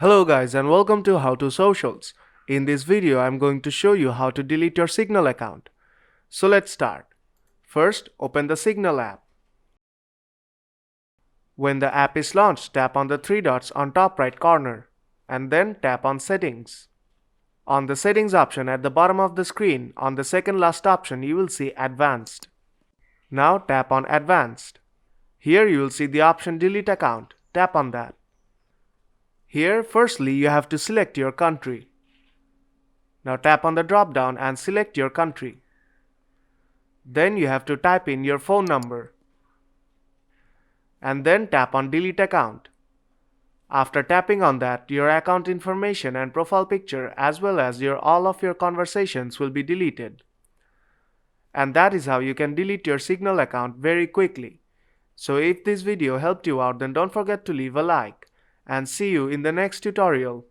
Hello guys and welcome to How to Socials. In this video I'm going to show you how to delete your Signal account. So let's start. First, open the Signal app. When the app is launched, tap on the three dots on top right corner and then tap on Settings. On the Settings option at the bottom of the screen, on the second last option you will see Advanced. Now tap on Advanced. Here you will see the option Delete Account. Tap on that. Here, firstly, you have to select your country. Now tap on the drop down and select your country. Then you have to type in your phone number. And then tap on Delete Account. After tapping on that, your account information and profile picture as well as all of your conversations will be deleted. And that is how you can delete your Signal account very quickly. So if this video helped you out, then don't forget to leave a like. And see you in the next tutorial.